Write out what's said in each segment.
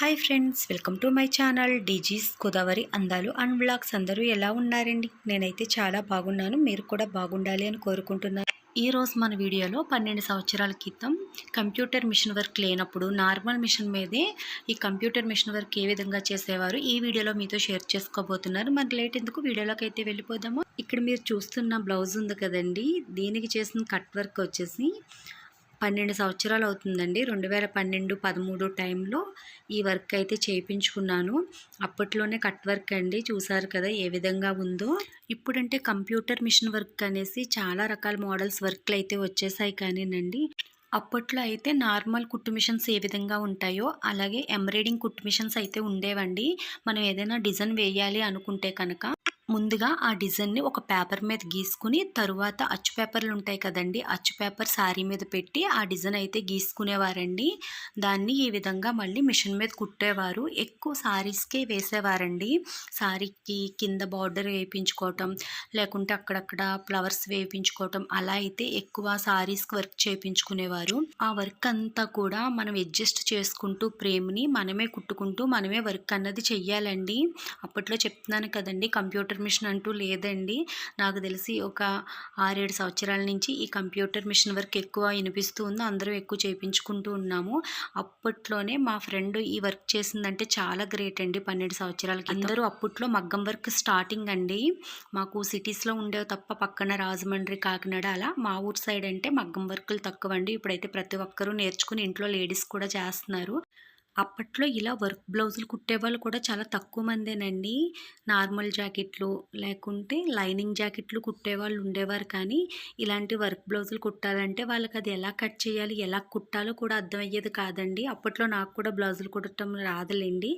Hi friends, welcome to my channel DG's Godavari అందాలు and blogs. అందరూ ఎలా ఉన్నారండి? నేనైతే చాలా బాగున్నాను. మీరు కూడా బాగుండాలి అని కోరుకుంటున్నాను. ఈరోజు మన వీడియోలో 12 సంవత్సరాల క్రితం కంప్యూటర్ మిషన్ వర్క్ లేనప్పుడు నార్మల్ మిషన్ మీదే ఈ కంప్యూటర్ మిషన్ వర్క్ ఏ విధంగా చేసేవారు ఈ వీడియోలో మీతో షేర్ చేసుకోబోతున్నారు. మరి లేట్ ఎందుకు, వీడియోలోకి అయితే వెళ్ళిపోదాము. ఇక్కడ మీరు చూస్తున్న బ్లౌజ్ ఉంది కదండి, దీనికి చేసిన కట్ వర్క్ వచ్చేసి 12 సంవత్సరాలు అవుతుందండి. 2012, 13 టైంలో ఈ వర్క్ అయితే చేయించుకున్నాను. అప్పట్లోనే కట్ వర్క్ అండి, చూసారు కదా ఏ విధంగా ఉందో. ఇప్పుడంటే కంప్యూటర్ మిషన్ వర్క్ అనేసి చాలా రకాల మోడల్స్ వర్క్లు అయితే వచ్చేసాయి కానీనండి, అప్పట్లో అయితే నార్మల్ కుట్టు మిషన్స్ ఏ విధంగా ఉంటాయో అలాగే ఎంబ్రాయిడింగ్ కుట్టు మిషన్స్ అయితే ఉండేవండి. మనం ఏదైనా డిజైన్ వేయాలి అనుకుంటే కనుక ముందుగా ఆ డిజైన్ని ఒక పేపర్ మీద గీసుకుని తరువాత అచ్చు పేపర్లు ఉంటాయి కదండి, అచ్చు పేపర్ శారీ మీద పెట్టి ఆ డిజైన్ అయితే గీసుకునేవారండి. దాన్ని ఈ విధంగా మళ్ళీ మిషన్ మీద కుట్టేవారు. ఎక్కువ శారీస్కే వేసేవారండి. శారీకి కింద బార్డర్ వేయించుకోవటం, లేకుంటే అక్కడక్కడ ఫ్లవర్స్ వేయించుకోవటం, అలా అయితే ఎక్కువ శారీస్కి వర్క్ చేయించుకునేవారు. ఆ వర్క్ అంతా కూడా మనం అడ్జస్ట్ చేసుకుంటూ ఫ్రేమ్ని మనమే కుట్టుకుంటూ మనమే వర్క్ అన్నది చెయ్యాలండి. అప్పట్లో చెప్తున్నాను కదండి, కంప్యూటర్ మిషన్ అంటూ లేదండి. నాకు తెలిసి ఒక 6-7 సంవత్సరాల నుంచి ఈ కంప్యూటర్ మిషన్ వర్క్ ఎక్కువ వినిపిస్తూ ఉంది. అందరూ ఎక్కువ చేయించుకుంటూ ఉన్నాము. అప్పట్లోనే మా ఫ్రెండ్ ఈ వర్క్ చేసిందంటే చాలా గ్రేట్ అండి. 12 సంవత్సరాలకి అందరూ అప్పట్లో మగ్గం వర్క్ స్టార్టింగ్ అండి. మాకు సిటీస్లో ఉండేవి తప్ప పక్కన రాజమండ్రి, కాకినాడ అలా మా ఊరు సైడ్ అంటే మగ్గం వర్కులు తక్కువ అండి. ఇప్పుడైతే ప్రతి ఒక్కరూ నేర్చుకుని ఇంట్లో లేడీస్ కూడా చేస్తున్నారు. అప్పట్లో ఇలా వర్క్ బ్లౌజులు కుట్టేవాళ్ళు కూడా చాలా తక్కువ మందేనండి. నార్మల్ జాకెట్లు లేకుంటే లైనింగ్ జాకెట్లు కుట్టేవాళ్ళు ఉండేవారు. కానీ ఇలాంటి వర్క్ బ్లౌజులు కుట్టాలంటే వాళ్ళకి అది ఎలా కట్ చేయాలి, ఎలా కుట్టాలో కూడా అర్థమయ్యేది కాదండి. అప్పట్లో నాకు కూడా బ్లౌజులు కుట్టడం రాదులేండి.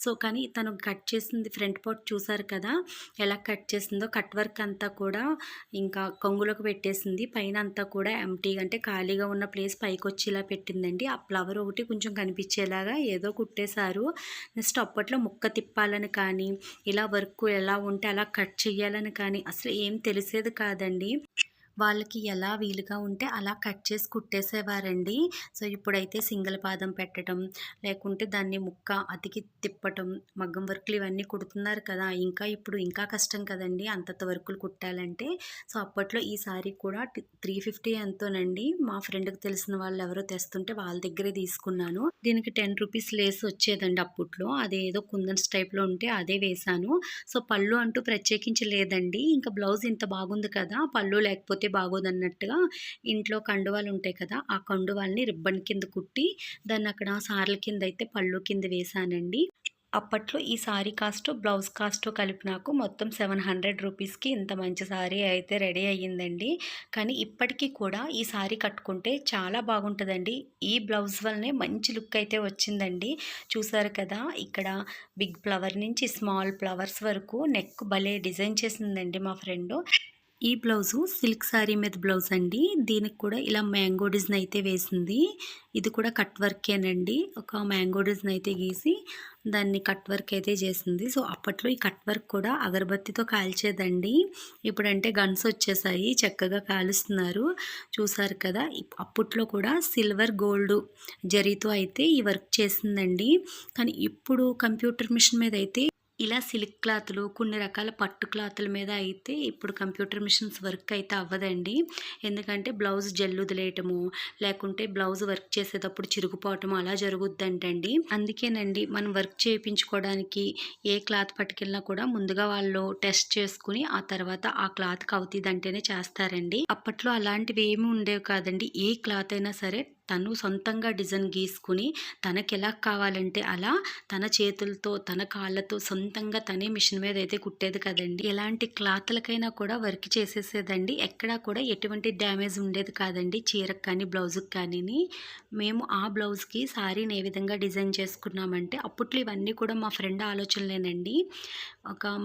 సో కానీ తను కట్ చేసింది ఫ్రంట్ పార్ట్ చూసారు కదా ఎలా కట్ చేసిందో. కట్ వర్క్ అంతా కూడా ఇంకా కొంగులకు పెట్టేసింది. పైన అంతా కూడా ఎంటీగా అంటే ఖాళీగా ఉన్న ప్లేస్ పైకి వచ్చి ఇలా పెట్టిందండి. ఆ ఫ్లవర్ ఒకటి కొంచెం కనిపించేలాగా ఏదో కుట్టేశారు. నెక్స్ట్ అప్పట్లో ముక్క తిప్పాలని కానీ ఇలా వర్క్ ఎలా ఉంటే అలా కట్ చేయాలని కానీ అసలు ఏం తెలిసేది కాదండి. వాళ్ళకి ఎలా వీలుగా ఉంటే అలా కట్ చేసి కుట్టేసేవారండి. సో ఇప్పుడైతే సింగిల్ పాదం పెట్టడం, లేకుంటే దాన్ని ముక్క అతికి తిప్పటం, మగ్గం వర్కులు ఇవన్నీ కుడుతున్నారు కదా, ఇంకా ఇప్పుడు ఇంకా కష్టం కదండి అంతంత వర్కులు కుట్టాలంటే. సో అప్పట్లో ఈ సారీ కూడా 350 ఎంతోనండి. మా ఫ్రెండ్కి తెలిసిన వాళ్ళు ఎవరో తెస్తుంటే వాళ్ళ దగ్గరే తీసుకున్నాను. దీనికి 10 రూపీస్ లేస్ వచ్చేదండి అప్పట్లో. అదేదో కుందన్స్ టైప్లో ఉంటే అదే వేశాను. సో పళ్ళు అంటూ ప్రత్యేకించి లేదండి. ఇంకా బ్లౌజ్ ఇంత బాగుంది కదా, పళ్ళు లేకపోతే బాగోదన్నట్టుగా ఇంట్లో కండువాలు ఉంటాయి కదా, ఆ కండువాల్ని రిబ్బన్ కింద కుట్టి దాన్ని అక్కడ సార్ల కింద అయితే పళ్ళు కింద వేశానండి. అప్పట్లో ఈ సారీ కాస్ట్ బ్లౌజ్ కాస్ట్ కలిపి నాకు మొత్తం 700 రూపీస్కి ఇంత మంచి సారీ అయితే రెడీ అయ్యిందండి. కానీ ఇప్పటికీ కూడా ఈ సారీ కట్టుకుంటే చాలా బాగుంటుందండి. ఈ బ్లౌజ్ వల్లనే మంచి లుక్ అయితే వచ్చిందండి. చూసారు కదా, ఇక్కడ బిగ్ ఫ్లవర్ నుంచి స్మాల్ ఫ్లవర్స్ వరకు నెక్ భలే డిజైన్ చేసిందండి మా ఫ్రెండ్. ఈ బ్లౌజు సిల్క్ శారీ మీద బ్లౌజ్ అండి. దీనికి కూడా ఇలా మ్యాంగో డిజైన్ అయితే వేసింది. ఇది కూడా కట్ వర్కేనండి. ఒక మ్యాంగో డిజైన్ అయితే గీసి దాన్ని కట్ వర్క్ అయితే చేసింది. సో అప్పట్లో ఈ కట్ వర్క్ కూడా అగరబత్తితో కాల్చేదండి. ఇప్పుడంటే గన్స్ వచ్చేసాయి, చక్కగా కాలుస్తున్నారు. చూసారు కదా, అప్పట్లో కూడా సిల్వర్ గోల్డ్ జరీతో అయితే ఈ వర్క్ చేసిందండి. కానీ ఇప్పుడు కంప్యూటర్ మిషన్ మీద అయితే ఇలా సిల్క్ క్లాతులు, కొన్ని రకాల పట్టు క్లాతుల మీద అయితే ఇప్పుడు కంప్యూటర్ మిషన్స్ వర్క్ అయితే అవ్వదండి. ఎందుకంటే బ్లౌజ్ జల్లు వదిలేయటము, లేకుంటే బ్లౌజ్ వర్క్ చేసేటప్పుడు చిరుగుపోవటము అలా జరుగుద్దంటండి. అందుకేనండి మనం వర్క్ చేయించుకోవడానికి ఏ క్లాత్ పట్టుకెళ్ళినా కూడా ముందుగా వాళ్ళు టెస్ట్ చేసుకుని ఆ తర్వాత ఆ క్లాత్కి అవుతుందంటేనే చేస్తారండి. అప్పట్లో అలాంటివి ఏమి ఉండేవి కాదండి. ఏ క్లాత్ అయినా సరే తను సొంతంగా డిజైన్ గీసుకుని తనకి ఎలా కావాలంటే అలా తన చేతులతో తన కాళ్ళతో సొంతంగా తనే మిషన్ మీద అయితే కుట్టేది కదండి. ఎలాంటి క్లాత్లకైనా కూడా వర్క్ చేసేసేదండి. ఎక్కడా కూడా ఎటువంటి డ్యామేజ్ ఉండేది కాదండి చీరకు కానీ బ్లౌజ్కి కానీ. మేము ఆ బ్లౌజ్కి శారీని ఏ విధంగా డిజైన్ చేసుకున్నామంటే అప్పట్లో ఇవన్నీ కూడా మా ఫ్రెండ్ ఆలోచనలేనండి.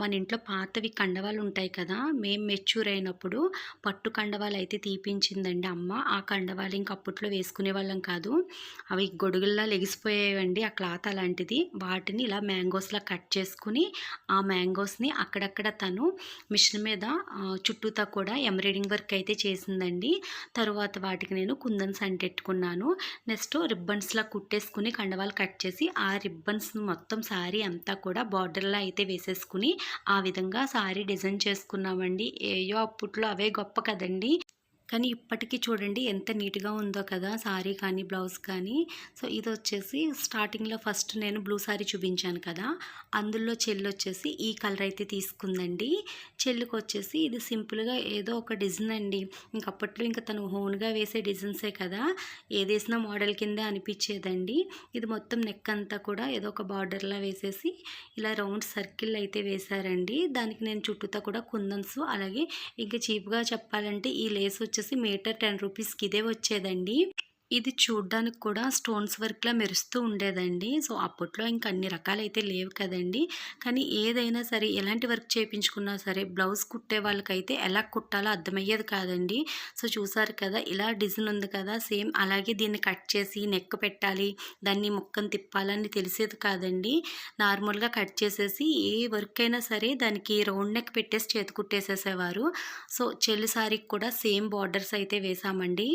మన ఇంట్లో పాతవి కండవాలు ఉంటాయి కదా, మేము మెచ్యూర్ అయినప్పుడు పట్టు కండవాలు అయితే తీపించిందండి అమ్మ. ఆ కండవాలు ఇంక అప్పట్లో వేసుకునే కుట్టేవాళ్ళం కాదు. అవి గొడుగుల్లా లెగిసిపోయేవండి. ఆ క్లాత్ అలాంటిది. వాటిని ఇలా మ్యాంగోస్‌లా కట్ చేసుకొని, ఆ మ్యాంగోస్‌ని అక్కడక్కడ తను మిషన్ మీద చుట్టూతా కూడా ఎంబ్రాయిడింగ్ వర్క్ అయితే చేసిందండి. తరువాత వాటికి నేను కుందన్స్ అంటెట్టుకున్నాను. నెక్స్ట్ రిబ్బన్స్‌లా కుట్టేసుకొని కండవాలు కట్ చేసి, ఆ రిబ్బన్స్‌ని మొత్తం శారీ అంతా కూడా బార్డర్‌లా అయితే వేసేసుకుని, ఆ విధంగా శారీ డిజైన్ చేసుకున్నామండి. ఏయో అప్పట్లో అవే గొప్ప కదండీ! కానీ ఇప్పటికి చూడండి ఎంత నీట్‌గా ఉందో కదా! సారీ కానీ, బ్లౌజ్ కానీ. సో, ఇదొచ్చేసి స్టార్టింగ్‌లో ఫస్ట్ నేను బ్లూ సారీ చూపించాను కదా! అందులో చెల్లొచ్చేసి ఈ కలర్ అయితే తీసుకుందండి. చెల్లికొచ్చేసి ఇది సింపుల్‌గా ఏదో ఒక డిజైన్ అండి. ఇంక అప్పట్లో ఇంక తను ఓన్‌గా వేసే డిజైన్సే కదా! ఏదేసినా మోడల్ కిందే అనిపిచ్చేదండి. ఇది మొత్తం నెక్ అంతా కూడా ఏదో ఒక బార్డర్‌లా వేసేసి ఇలా రౌండ్ సర్కిల్ అయితే వేశారండి. దానికి నేను చుట్టూతా కూడా కుందన్స్ అలాగే ఇంక చీప్‌గా చెప్పాలంటే ఈ లేస్ వచ్చేసి మీటర్ 10 రూపీస్‌కి ఇదే వచ్చేదండి. ఇది చూడ్డానికి కూడా స్టోన్స్ వర్క్‌లా మెరుస్తూ ఉండేదండి. సో, అప్పట్లో ఇంక అన్ని రకాలైతే లేవు కదండీ! కానీ ఏదైనా సరే ఎలాంటి వర్క్ చేపించుకున్నా సరే బ్లౌజ్ కుట్టే వాళ్ళకైతే ఎలా కుట్టాలో అర్థమయ్యేది కాదండి. సో, చూసారు కదా! ఇలా డిజైన్ ఉంది కదా! సేమ్ అలాగే దీన్ని కట్ చేసి నెక్ పెట్టాలి, దాన్ని ముక్కని తిప్పాలని తెలిసేది కాదండి. నార్మల్‌గా కట్ చేసేసి ఏ వర్క్ అయినా సరే దానికి రౌండ్ నెక్ పెట్టేసి చేతి కుట్టేసేసేవారు. సో, చెల్లి సారీకి కూడా సేమ్ బార్డర్స్ అయితే వేశామండి.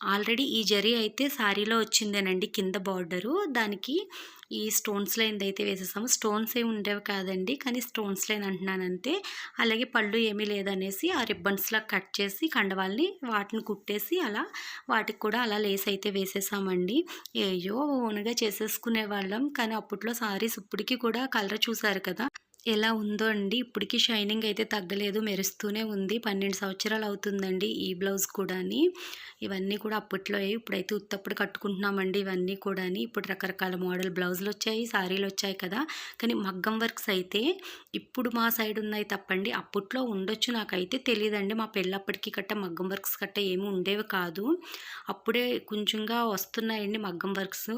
ఆల్రెడీ ఈ జరీ అయితే శారీలో వచ్చిందేనండి కింద బార్డరు. దానికి ఈ స్టోన్స్ లైన్‌దయితే వేసేసాము. స్టోన్స్ ఏమి ఉండేవి కాదండి. కానీ స్టోన్స్ లైన్ అంటున్నానంతే. అలాగే పళ్ళు ఏమీ లేదనేసి ఆ రిబ్బన్స్‌లా కట్ చేసి కండవాల్ని వాటిని కుట్టేసి అలా వాటికి కూడా అలా లేస్ అయితే వేసేసామండి. ఏయ్యో! ఓన్‌గా చేసేసుకునేవాళ్ళం. కానీ అప్పట్లో సారీస్ ఇప్పటికి కూడా కలర్ చూసారు కదా! ఎలా ఉందో అండి. ఇప్పటికి షైనింగ్ అయితే తగ్గలేదు. మెరుస్తూనే ఉంది. 12 సంవత్సరాలు అవుతుందండి ఈ బ్లౌజ్ కూడాని. ఇవన్నీ కూడా అప్పట్లోయే. ఇప్పుడైతే ఉత్తప్పుడు కట్టుకుంటున్నామండి ఇవన్నీ కూడాని. ఇప్పుడు రకరకాల మోడల్ బ్లౌజులొచ్చాయి, సారీలొచ్చాయి కదా! కానీ మగ్గం వర్క్స్ అయితే ఇప్పుడు మా సైడ్ ఉన్నాయి తప్పండి. అప్పట్లో ఉండొచ్చు నాకైతే తెలీదండి. మా పెళ్ళప్పటికి కట్ట మగ్గం వర్క్స్ కట్ట ఏమి ఉండేవి కాదు. అప్పుడే కొంచెంగా వస్తున్నాయండి మగ్గం వర్క్స్.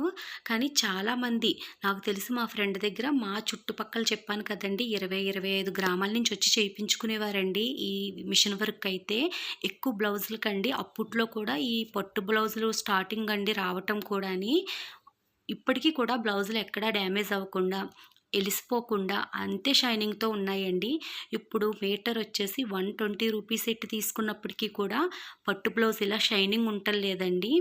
కానీ చాలామంది నాకు తెలిసి మా ఫ్రెండ్ దగ్గర మా చుట్టుపక్కల చెప్పాను కదండీ! 20, 25 గ్రామాల నుంచి వచ్చి చేయించుకునేవారండి. ఈ మిషన్ వర్క్ అయితే ఎక్కువ బ్లౌజులకండి. అప్పట్లో కూడా ఈ పట్టు బ్లౌజులు స్టార్టింగ్ అండి రావటం కూడాని. ఇప్పటికి కూడా బ్లౌజులు ఎక్కడా డ్యామేజ్ అవ్వకుండా, ఎలిసిపోకుండా అంతే షైనింగ్‌తో ఉన్నాయండి. ఇప్పుడు మీటర్ వచ్చేసి 120 రూపీస్ ఎట్టి తీసుకున్నప్పటికీ కూడా పట్టు బ్లౌజ్ ఇలా షైనింగ్ ఉంటల్లేదండి.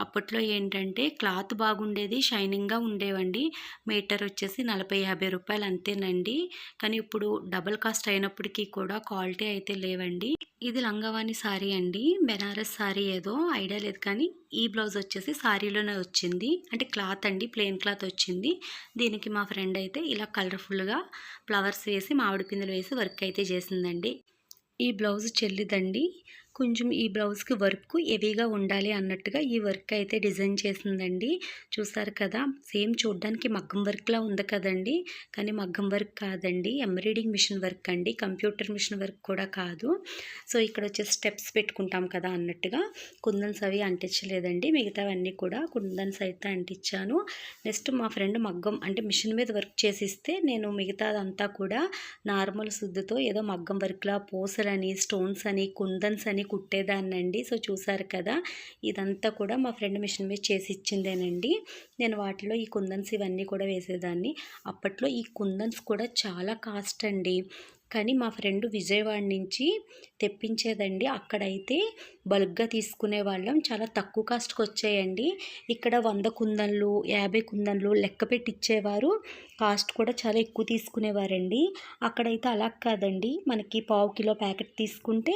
అప్పట్లో ఏంటంటే క్లాత్ బాగుండేది, షైనింగ్‌గా ఉండేవండి. మీటర్ వచ్చేసి 40, 50 రూపాయలు అంతేనండి. కానీ ఇప్పుడు డబుల్ కాస్ట్ అయినప్పటికీ కూడా క్వాలిటీ అయితే లేవండి. ఇది లంగావాణి సారీ అండి. బెనారస్ సారీ ఏదో ఐడియా లేదు కానీ ఈ బ్లౌజ్ వచ్చేసి సారీలోనే వచ్చింది. అంటే క్లాత్ అండి. ప్లెయిన్ క్లాత్ వచ్చింది. దీనికి మా ఫ్రెండ్ అయితే ఇలా కలర్‌ఫుల్‌గా ఫ్లవర్స్ వేసి, మామిడి పిందెలు వేసి వర్క్ అయితే చేసిందండి. ఈ బ్లౌజ్ చెల్లిదండి. కొంచెం ఈ బ్లౌజ్‌కి వర్క్ హెవీగా ఉండాలి అన్నట్టుగా ఈ వర్క్ అయితే డిజైన్ చేసిందండి. చూసారు కదా! సేమ్ చూడ్డానికి మగ్గం వర్క్‌లా ఉంది కదండీ! కానీ మగ్గం వర్క్ కాదండి. ఎంబ్రాయిడింగ్ మిషన్ వర్క్ అండి. కంప్యూటర్ మిషన్ వర్క్ కూడా కాదు. సో, ఇక్కడ వచ్చేసి స్టెప్స్ పెట్టుకుంటాం కదా అన్నట్టుగా కుందన్స్ అవి అంటించలేదండి. మిగతావన్నీ కూడా కుందన్స్ అయితే అంటించాను. నెక్స్ట్ మా ఫ్రెండ్ మగ్గం అంటే మిషన్ మీద వర్క్ చేసిస్తే నేను మిగతాదంతా కూడా నార్మల్ సుద్దుతో ఏదో మగ్గం వర్క్‌లా పూసలని, స్టోన్స్ అని, కుందన్స్ అని కుట్టేదాన్నండి. సో, చూసారు కదా! ఇదంతా కూడా మా ఫ్రెండ్ మిషన్ మీద చేసి ఇచ్చిందేనండి. నేను వాటిలో ఈ కుందన్స్ ఇవన్నీ కూడా వేసేదాన్ని. అప్పట్లో ఈ కుందన్స్ కూడా చాలా కాస్ట్ అండి. కానీ మా ఫ్రెండ్ విజయవాడ నుంచి తెప్పించేదండి. అక్కడైతే బల్క్‌గా తీసుకునేవాళ్ళం. చాలా తక్కువ కాస్ట్‌కి వచ్చాయండి. ఇక్కడ 100 కుందన్లు, 50 కుందన్లు లెక్క పెట్టి ఇచ్చేవారు. కాస్ట్ కూడా చాలా ఎక్కువ తీసుకునేవారండి. అక్కడైతే అలా కాదండి. మనకి పావు కిలో ప్యాకెట్ తీసుకుంటే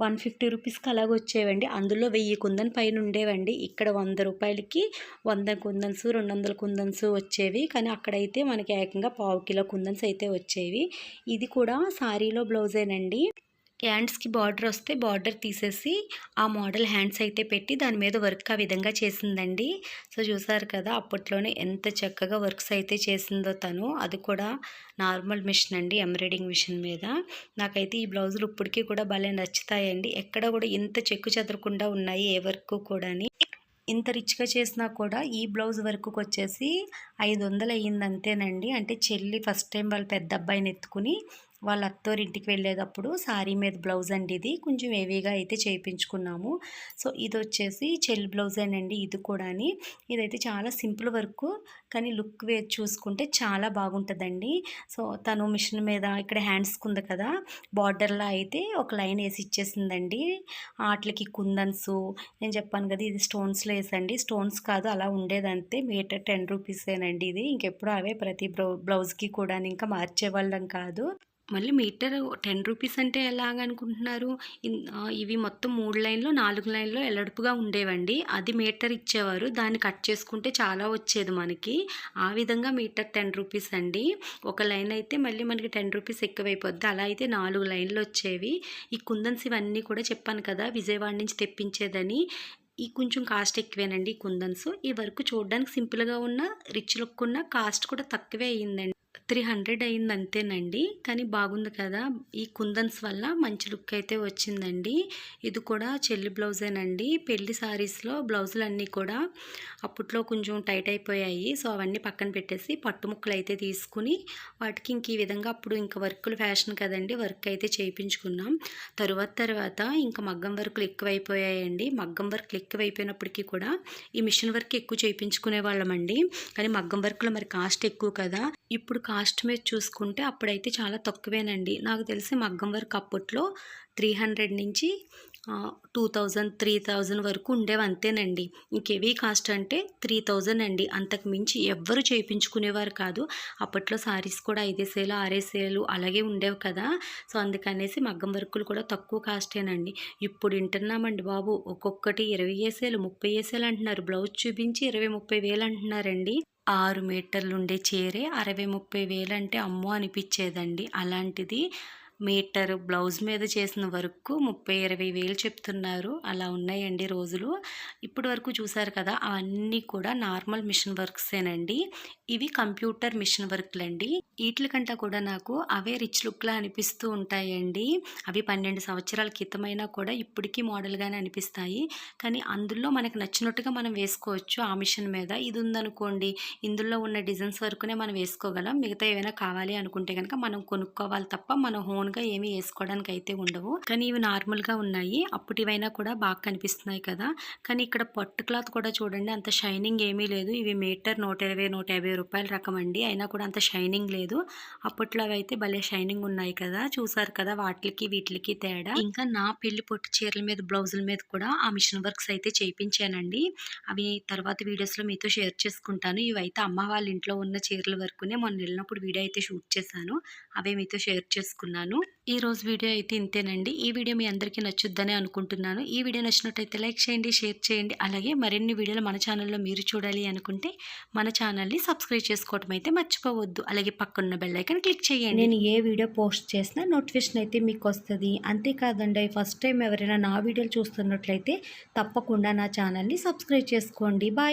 150 రూపీస్‌కి అలాగొచ్చేవండి. అందులో 1000 కుందన్ పైన ఉండేవండి. ఇక్కడ రూ. 100కి 100 కుందన్స్, 200 కుందన్స్ వచ్చేవి. కానీ అక్కడైతే మనకి ఏకంగా పావు కిలో కుందన్స్ అయితే వచ్చేవి. ఇది కూడా సారీలో బ్లౌజేనండి. హ్యాండ్స్‌కి బార్డర్ వస్తే బార్డర్ తీసేసి ఆ మోడల్ హ్యాండ్స్ అయితే పెట్టి దాని మీద వర్క్ ఆ విధంగా చేసిందండి. సో, చూసారు కదా! అప్పట్లోనే ఎంత చక్కగా వర్క్స్ అయితే చేసిందో తను. అది కూడా నార్మల్ మిషన్ అండి. ఎంబ్రాయిడింగ్ మిషన్ మీద. నాకైతే ఈ బ్లౌజులు ఇప్పటికి కూడా భలే నచ్చుతాయండి. ఎక్కడ కూడా ఇంత చెక్కు చెదరకుండా ఉన్నాయి ఏ వర్క్ కూడాని. ఇంత రిచ్‌గా చేసినా కూడా ఈ బ్లౌజ్ వర్క్‌కొచ్చేసి 500 అయ్యింది అంతేనండి. అంటే చెల్లి ఫస్ట్ టైం వాళ్ళ పెద్ద అబ్బాయిని ఎత్తుకుని వాళ్ళ అత్తోరింటికి వెళ్ళేటప్పుడు సారీ మీద బ్లౌజ్ అండి ఇది. కొంచెం హెవీగా అయితే చేయించుకున్నాము. సో ఇదొచ్చేసి చెల్లి బ్లౌజేనండి ఇది కూడాని. ఇదైతే చాలా సింపుల్ వర్కు, కానీ లుక్ వేసి చూసుకుంటే చాలా బాగుంటుందండి. సో తను మిషన్ మీద ఇక్కడ హ్యాండ్స్కి ఉంది కదా, బార్డర్లో అయితే ఒక లైన్ వేసి ఇచ్చేసిందండి. ఆటలకి కుందన్సు నేను చెప్పాను కదా, ఇది స్టోన్స్ లేసండి. స్టోన్స్ కాదు, అలా ఉండేదంతే. మీటర్ 10 రూపీసేనండి ఇది. ఇంకెప్పుడు అవే ప్రతి బ్లౌజ్కి కూడా ఇంకా మార్చేవాళ్ళం కాదు. మళ్ళీ మీటర్ 10 రూపీస్ అంటే ఎలాగనుకుంటున్నారు? ఇవి మొత్తం 3 లైన్‌లో, 4 లైన్‌లో ఎలడుపుగా ఉండేవండి. అది మీటర్ ఇచ్చేవారు. దాన్ని కట్ చేసుకుంటే చాలా వచ్చేది మనకి. ఆ విధంగా మీటర్ 10 రూపీస్ అండి. ఒక లైన్ అయితే మళ్ళీ మనకి 10 రూపీస్ ఎక్కువైపోద్ది. అలా అయితే 4 లైన్‌లొచ్చేవి. ఈ కుందన్స్ ఇవన్నీ కూడా చెప్పాను కదా, విజయవాడ నుంచి తెప్పించేదని. ఈ కొంచెం కాస్ట్ ఎక్కువేనండి ఈ కుందన్స్. ఈ వర్క్ చూడడానికి సింపుల్‌గా ఉన్న, రిచ్ లుక్ ఉన్న, కాస్ట్ కూడా తక్కువే అయిందండి. 300 అయింది అంతేనండి. కానీ బాగుంది కదా! ఈ కుందన్స్ వల్ల మంచి లుక్ అయితే వచ్చిందండి. ఇది కూడా చెల్లి బ్లౌజేనండి. పెళ్లి సారీస్‌లో బ్లౌజులన్నీ కూడా అప్పట్లో కొంచెం టైట్ అయిపోయాయి. సో అవన్నీ పక్కన పెట్టేసి పట్టు ముక్కలు అయితే తీసుకుని వాటికి ఇంక ఈ విధంగా అప్పుడు ఇంక వర్కులు ఫ్యాషన్ కదండి, వర్క్ అయితే చేయించుకున్నాం. తర్వాత ఇంకా మగ్గం వర్కులు ఎక్కువైపోయాయండి. మగ్గం వర్కులు ఎక్కువైపోయినప్పటికీ కూడా ఈ మిషన్ వర్క్ ఎక్కువ చేయించుకునే వాళ్ళమండి. కానీ మగ్గం వర్కులు మరి కాస్ట్ ఎక్కువ కదా! ఇప్పుడు కాస్ట్ మీద చూసుకుంటే అప్పుడైతే చాలా తక్కువేనండి. నాకు తెలిసి మగ్గం వర్క్ అప్పట్లో 300 నుంచి 2000, 3000 వరకు ఉండేవి అంతేనండి. ఇంక హెవీ కాస్ట్ అంటే 3000 అండి. అంతకు మించి ఎవ్వరు చేయించుకునేవారు కాదు. అప్పట్లో సారీస్ కూడా 5,000, 6,000 అలాగే ఉండేవి కదా! సో అందుకనేసి మగ్గం వర్కులు కూడా తక్కువ కాస్టేనండి. ఇప్పుడు వింటున్నామండి బాబు, ఒక్కొక్కటి 20,000, 30,000 అంటున్నారు. బ్లౌజ్ చూపించి 20, 30 వేలు అంటున్నారండి. 6 మీటర్లు ఉండే చీరే 60, 30 వేలు అంటే అమ్మో అనిపించేదండి. అలాంటిది మీటర్ బ్లౌజ్ మీద చేసిన వర్క్ 30, 20 వేలు చెప్తున్నారు. అలా ఉన్నాయండి రోజులు. ఇప్పటి వరకు చూసారు కదా, అవన్నీ కూడా నార్మల్ మిషన్ వర్క్సేనండి. ఇవి కంప్యూటర్ మిషన్ వర్క్లండి. వీటి కంటే కూడా నాకు అవే రిచ్ లుక్లా అనిపిస్తూ ఉంటాయండి. అవి 12 సంవత్సరాల క్రితమైనా కూడా ఇప్పటికీ మోడల్గానే అనిపిస్తాయి. కానీ అందులో మనకు నచ్చినట్టుగా మనం వేసుకోవచ్చు. ఆ మిషన్ మీద ఇది ఉందనుకోండి, ఇందులో ఉన్న డిజైన్స్ వరకునే మనం వేసుకోగలం. మిగతా ఏవైనా కావాలి అనుకుంటే కనుక మనం కొనుక్కోవాలి తప్ప మనం ఓన్గా ఏమీ వేసుకోవడానికి అయితే ఉండవు. కానీ ఇవి నార్మల్గా ఉన్నాయి. అప్పటివైనా కూడా బాగా కనిపిస్తున్నాయి కదా! కానీ ఇక్కడ పట్టు క్లాత్ కూడా చూడండి, అంత షైనింగ్ ఏమీ లేదు. ఇవి మీటర్ 120, 150 రూపాయల రకం అండి. అయినా కూడా అంత షైనింగ్ లేదు. అప్పట్లో అవైతే భలే షైనింగ్ ఉన్నాయి కదా! చూసారు కదా వాటికి వీటికి తేడా. ఇంకా నా పెళ్లి పొట్టు చీరల మీద, బ్లౌజుల మీద కూడా ఆ మిషన్ వర్క్స్ అయితే చేయించానండి. అవి తర్వాత వీడియోస్‌లో మీతో షేర్ చేసుకుంటాను. ఇవైతే అమ్మ వాళ్ళ ఇంట్లో ఉన్న చీరల వరకునే మొన్న వెళ్ళినప్పుడు వీడియో అయితే షూట్ చేశాను. అవే మీతో షేర్ చేసుకున్నాను. ఈరోజు వీడియో అయితే ఇంతేనండి. ఈ వీడియో మీ అందరికీ నచ్చుద్దని అనుకుంటున్నాను. ఈ వీడియో నచ్చినట్టయితే లైక్ చేయండి, షేర్ చేయండి. అలాగే మరిన్ని వీడియోలు మన ఛానల్లో మీరు చూడాలి అనుకుంటే మన ఛానల్ని సబ్స్క్రైబ్ చేసుకోవడం అయితే మర్చిపోవద్దు. అలాగే పక్కన్న బెల్ ఐకాన్ క్లిక్ చేయండి. నేను ఏ వీడియో పోస్ట్ చేసినా నోటిఫికేషన్ అయితే మీకు వస్తుంది. అంతేకాదండి, ఫస్ట్ టైం ఎవరైనా నా వీడియోలు చూస్తున్నట్లయితే తప్పకుండా నా ఛానల్ని సబ్స్క్రైబ్ చేసుకోండి. బాయ్.